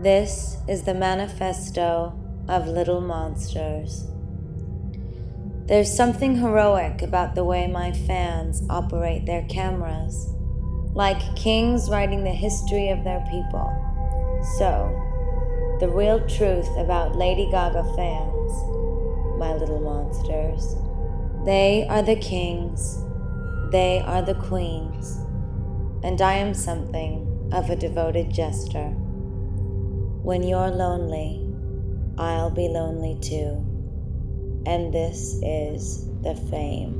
This is the manifesto of Little Monsters. There's something heroic about the way my fans operate their cameras, like kings writing the history of their people. So, the real truth about Lady Gaga fans, my little monsters, they are the kings, they are the queens, and I am something of a devoted jester. When you're lonely, I'll be lonely too. And this is The Fame.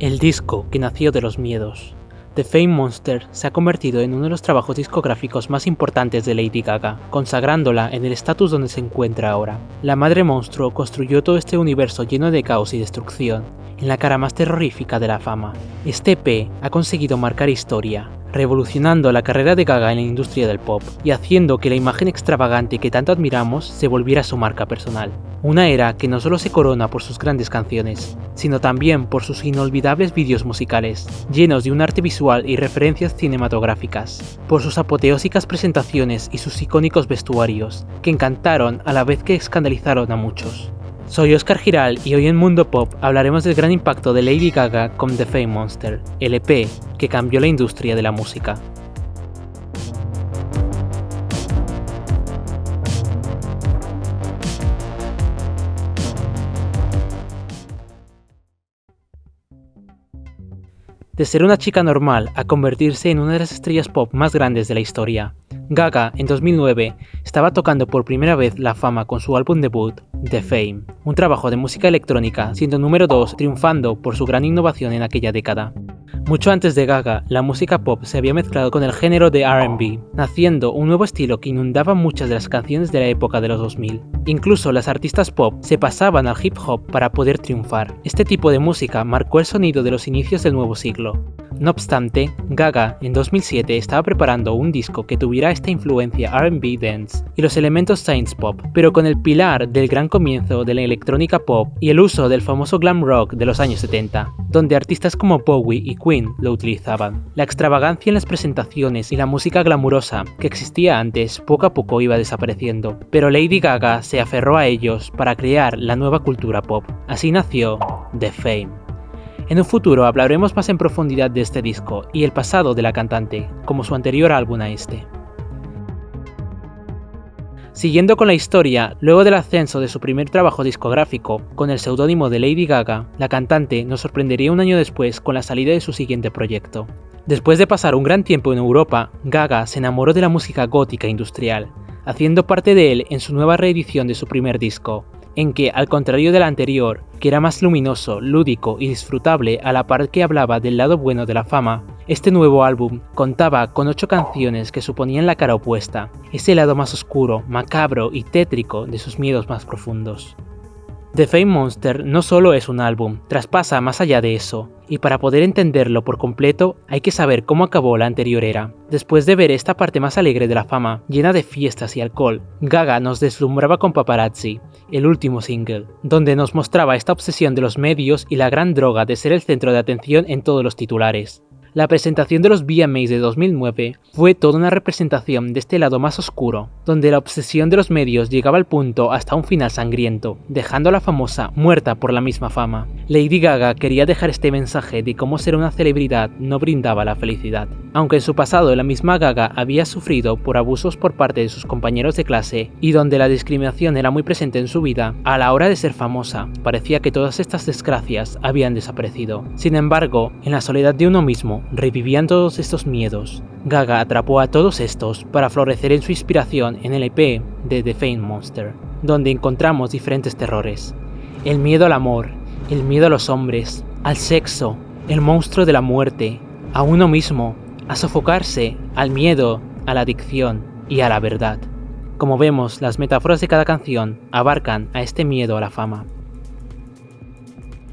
El disco que nació de los miedos. The Fame Monster se ha convertido en uno de los trabajos discográficos más importantes de Lady Gaga, consagrándola en el estatus donde se encuentra ahora. La madre monstruo construyó todo este universo lleno de caos y destrucción, en la cara más terrorífica de la fama. Este EP ha conseguido marcar historia, revolucionando la carrera de Gaga en la industria del pop y haciendo que la imagen extravagante que tanto admiramos se volviera su marca personal. Una era que no solo se corona por sus grandes canciones, sino también por sus inolvidables vídeos musicales, llenos de un arte visual y referencias cinematográficas, por sus apoteósicas presentaciones y sus icónicos vestuarios, que encantaron a la vez que escandalizaron a muchos. Soy Óscar Giral y hoy en Mundo Pop hablaremos del gran impacto de Lady Gaga con The Fame Monster, el EP que cambió la industria de la música. De ser una chica normal a convertirse en una de las estrellas pop más grandes de la historia, Gaga, en 2009, estaba tocando por primera vez la fama con su álbum debut, The Fame, un trabajo de música electrónica, siendo número 2, triunfando por su gran innovación en aquella década. Mucho antes de Gaga, la música pop se había mezclado con el género de R&B, naciendo un nuevo estilo que inundaba muchas de las canciones de la época de los 2000. Incluso las artistas pop se pasaban al hip hop para poder triunfar. Este tipo de música marcó el sonido de los inicios del nuevo siglo. No obstante, Gaga en 2007 estaba preparando un disco que tuviera esta influencia R&B dance y los elementos synth pop, pero con el pilar del gran comienzo de la electrónica pop y el uso del famoso glam rock de los años 70, donde artistas como Bowie y Queen lo utilizaban. La extravagancia en las presentaciones y la música glamurosa que existía antes poco a poco iba desapareciendo, pero Lady Gaga se aferró a ellos para crear la nueva cultura pop. Así nació The Fame. En un futuro hablaremos más en profundidad de este disco y el pasado de la cantante, como su anterior álbum a este. Siguiendo con la historia, luego del ascenso de su primer trabajo discográfico, con el seudónimo de Lady Gaga, la cantante nos sorprendería un año después con la salida de su siguiente proyecto. Después de pasar un gran tiempo en Europa, Gaga se enamoró de la música gótica industrial, haciendo parte de él en su nueva reedición de su primer disco, en que, al contrario del anterior, que era más luminoso, lúdico y disfrutable a la par que hablaba del lado bueno de la fama, este nuevo álbum contaba con 8 canciones que suponían la cara opuesta, ese lado más oscuro, macabro y tétrico de sus miedos más profundos. The Fame Monster no solo es un álbum, traspasa más allá de eso, y para poder entenderlo por completo hay que saber cómo acabó la anterior era. Después de ver esta parte más alegre de la fama, llena de fiestas y alcohol, Gaga nos deslumbraba con Paparazzi, el último single, donde nos mostraba esta obsesión de los medios y la gran droga de ser el centro de atención en todos los titulares. La presentación de los VMAs de 2009 fue toda una representación de este lado más oscuro, donde la obsesión de los medios llegaba al punto hasta un final sangriento, dejando a la famosa muerta por la misma fama. Lady Gaga quería dejar este mensaje de cómo ser una celebridad no brindaba la felicidad. Aunque en su pasado la misma Gaga había sufrido por abusos por parte de sus compañeros de clase y donde la discriminación era muy presente en su vida, a la hora de ser famosa, parecía que todas estas desgracias habían desaparecido. Sin embargo, en la soledad de uno mismo, revivían todos estos miedos. Gaga atrapó a todos estos para florecer en su inspiración en el EP de The Fame Monster, donde encontramos diferentes terrores. El miedo al amor, el miedo a los hombres, al sexo, el monstruo de la muerte, a uno mismo, a sofocarse, al miedo, a la adicción y a la verdad. Como vemos, las metáforas de cada canción abarcan a este miedo a la fama.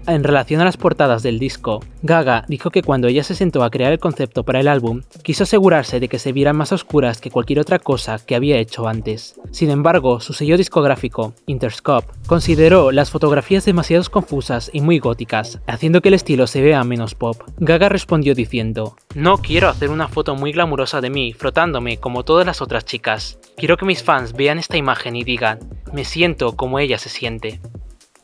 En relación a las portadas del disco, Gaga dijo que cuando ella se sentó a crear el concepto para el álbum, quiso asegurarse de que se vieran más oscuras que cualquier otra cosa que había hecho antes. Sin embargo, su sello discográfico, Interscope, consideró las fotografías demasiado confusas y muy góticas, haciendo que el estilo se vea menos pop. Gaga respondió diciendo: "No quiero hacer una foto muy glamurosa de mí frotándome como todas las otras chicas. Quiero que mis fans vean esta imagen y digan, me siento como ella se siente".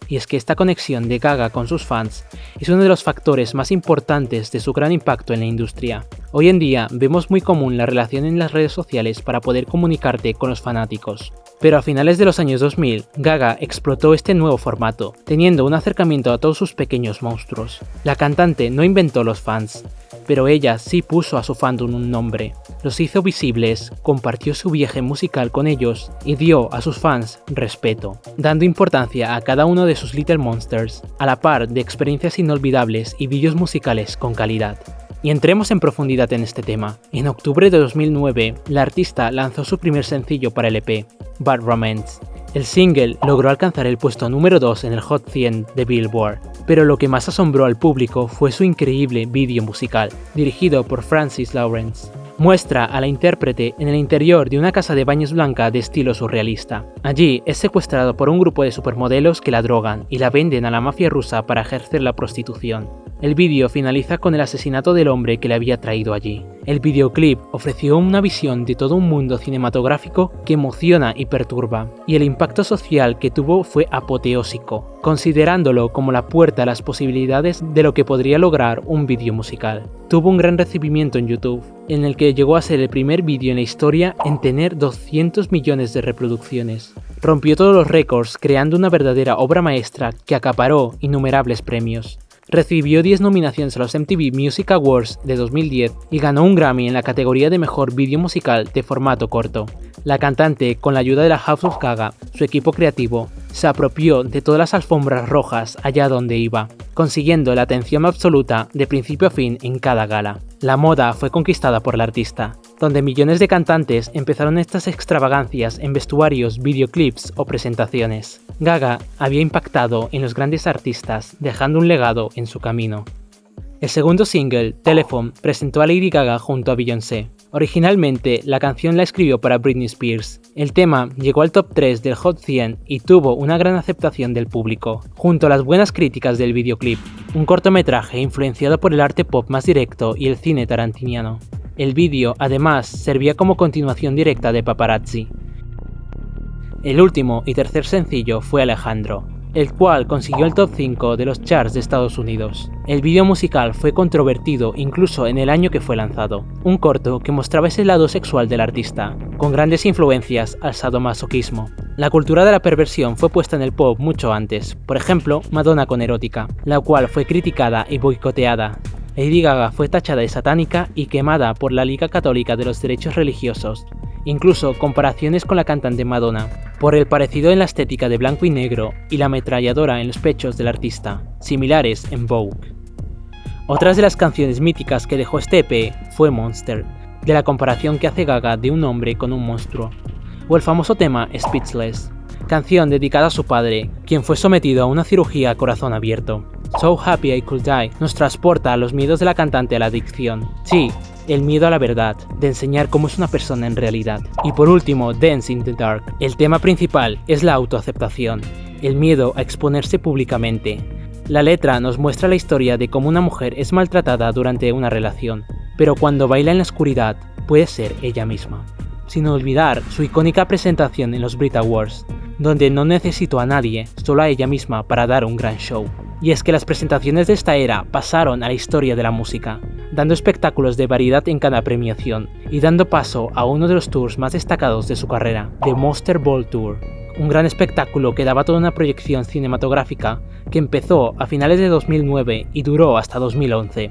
Y es que esta conexión de Gaga con sus fans es uno de los factores más importantes de su gran impacto en la industria. Hoy en día vemos muy común la relación en las redes sociales para poder comunicarte con los fanáticos. Pero a finales de los años 2000, Gaga explotó este nuevo formato, teniendo un acercamiento a todos sus pequeños monstruos. La cantante no inventó los fans, pero ella sí puso a su fandom un nombre. Los hizo visibles, compartió su viaje musical con ellos y dio a sus fans respeto, dando importancia a cada uno de sus Little Monsters, a la par de experiencias inolvidables y vídeos musicales con calidad. Y entremos en profundidad en este tema. En octubre de 2009, la artista lanzó su primer sencillo para el EP, Bad Romance. El single logró alcanzar el puesto número 2 en el Hot 100 de Billboard, pero lo que más asombró al público fue su increíble vídeo musical, dirigido por Francis Lawrence. Muestra a la intérprete en el interior de una casa de baños blanca de estilo surrealista. Allí es secuestrado por un grupo de supermodelos que la drogan y la venden a la mafia rusa para ejercer la prostitución. El vídeo finaliza con el asesinato del hombre que le había traído allí. El videoclip ofreció una visión de todo un mundo cinematográfico que emociona y perturba, y el impacto social que tuvo fue apoteósico, considerándolo como la puerta a las posibilidades de lo que podría lograr un vídeo musical. Tuvo un gran recibimiento en YouTube, en el que llegó a ser el primer vídeo en la historia en tener 200 millones de reproducciones. Rompió todos los récords creando una verdadera obra maestra que acaparó innumerables premios. Recibió 10 nominaciones a los MTV Music Awards de 2010 y ganó un Grammy en la categoría de Mejor Vídeo Musical de formato corto. La cantante, con la ayuda de la House of Gaga, su equipo creativo, se apropió de todas las alfombras rojas allá donde iba, consiguiendo la atención absoluta de principio a fin en cada gala. La moda fue conquistada por la artista, donde millones de cantantes empezaron estas extravagancias en vestuarios, videoclips o presentaciones. Gaga había impactado en los grandes artistas, dejando un legado en su camino. El segundo single, Telephone, presentó a Lady Gaga junto a Beyoncé. Originalmente, la canción la escribió para Britney Spears. El tema llegó al top 3 del Hot 100 y tuvo una gran aceptación del público, junto a las buenas críticas del videoclip, un cortometraje influenciado por el arte pop más directo y el cine tarantiniano. El vídeo, además, servía como continuación directa de Paparazzi. El último y tercer sencillo fue Alejandro, el cual consiguió el top 5 de los charts de Estados Unidos. El vídeo musical fue controvertido incluso en el año que fue lanzado, un corto que mostraba ese lado sexual del artista, con grandes influencias al sadomasoquismo. La cultura de la perversión fue puesta en el pop mucho antes, por ejemplo, Madonna con Erótica, la cual fue criticada y boicoteada. Lady Gaga fue tachada de satánica y quemada por la Liga Católica de los Derechos Religiosos. Incluso comparaciones con la cantante Madonna, por el parecido en la estética de blanco y negro y la ametralladora en los pechos del artista, similares en Vogue. Otras de las canciones míticas que dejó este EP fue Monster, de la comparación que hace Gaga de un hombre con un monstruo, o el famoso tema Speechless, canción dedicada a su padre, quien fue sometido a una cirugía a corazón abierto. So Happy I Could Die nos transporta a los miedos de la cantante a la adicción. Sí, el miedo a la verdad, de enseñar cómo es una persona en realidad. Y por último, Dance in the Dark. El tema principal es la autoaceptación, el miedo a exponerse públicamente. La letra nos muestra la historia de cómo una mujer es maltratada durante una relación, pero cuando baila en la oscuridad puede ser ella misma. Sin olvidar su icónica presentación en los Brit Awards, donde no necesitó a nadie, solo a ella misma para dar un gran show. Y es que las presentaciones de esta era pasaron a la historia de la música, dando espectáculos de variedad en cada premiación y dando paso a uno de los tours más destacados de su carrera, The Monster Ball Tour, un gran espectáculo que daba toda una proyección cinematográfica que empezó a finales de 2009 y duró hasta 2011.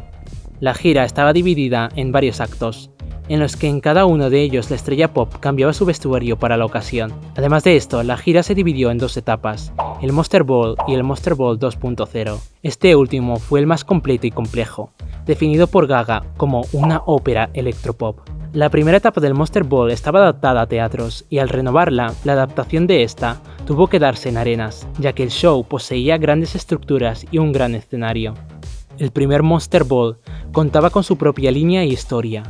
La gira estaba dividida en varios actos, en los que en cada uno de ellos la estrella pop cambiaba su vestuario para la ocasión. Además de esto, la gira se dividió en dos etapas, el Monster Ball y el Monster Ball 2.0. Este último fue el más completo y complejo, definido por Gaga como una ópera electropop. La primera etapa del Monster Ball estaba adaptada a teatros y al renovarla, la adaptación de esta tuvo que darse en arenas, ya que el show poseía grandes estructuras y un gran escenario. El primer Monster Ball contaba con su propia línea y historia,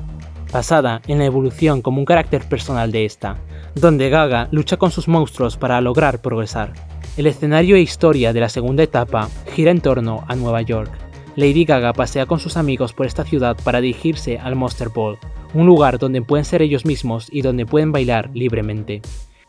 basada en la evolución como un carácter personal de esta, donde Gaga lucha con sus monstruos para lograr progresar. El escenario e historia de la segunda etapa gira en torno a Nueva York. Lady Gaga pasea con sus amigos por esta ciudad para dirigirse al Monster Ball, un lugar donde pueden ser ellos mismos y donde pueden bailar libremente.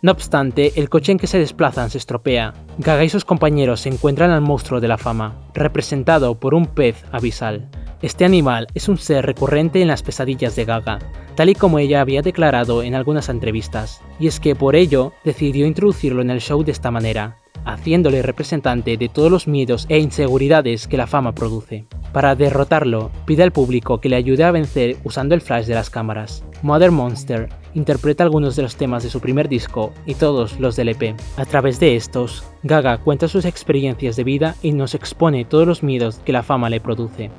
No obstante, el coche en que se desplazan se estropea. Gaga y sus compañeros se encuentran al monstruo de la fama, representado por un pez abisal. Este animal es un ser recurrente en las pesadillas de Gaga, tal y como ella había declarado en algunas entrevistas, y es que por ello decidió introducirlo en el show de esta manera, haciéndole representante de todos los miedos e inseguridades que la fama produce. Para derrotarlo, pide al público que le ayude a vencer usando el flash de las cámaras. Mother Monster interpreta algunos de los temas de su primer disco y todos los del EP. A través de estos, Gaga cuenta sus experiencias de vida y nos expone todos los miedos que la fama le produce.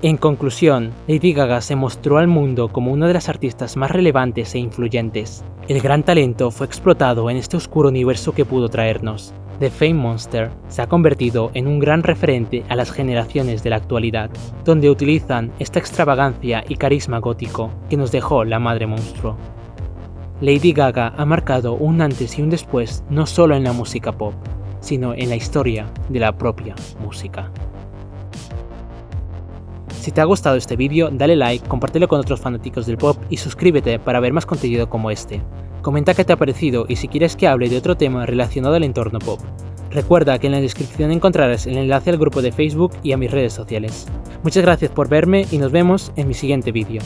En conclusión, Lady Gaga se mostró al mundo como una de las artistas más relevantes e influyentes. El gran talento fue explotado en este oscuro universo que pudo traernos. The Fame Monster se ha convertido en un gran referente a las generaciones de la actualidad, donde utilizan esta extravagancia y carisma gótico que nos dejó la madre monstruo. Lady Gaga ha marcado un antes y un después no solo en la música pop, sino en la historia de la propia música. Si te ha gustado este vídeo, dale like, compártelo con otros fanáticos del pop y suscríbete para ver más contenido como este. Comenta qué te ha parecido y si quieres que hable de otro tema relacionado al entorno pop. Recuerda que en la descripción encontrarás el enlace al grupo de Facebook y a mis redes sociales. Muchas gracias por verme y nos vemos en mi siguiente vídeo.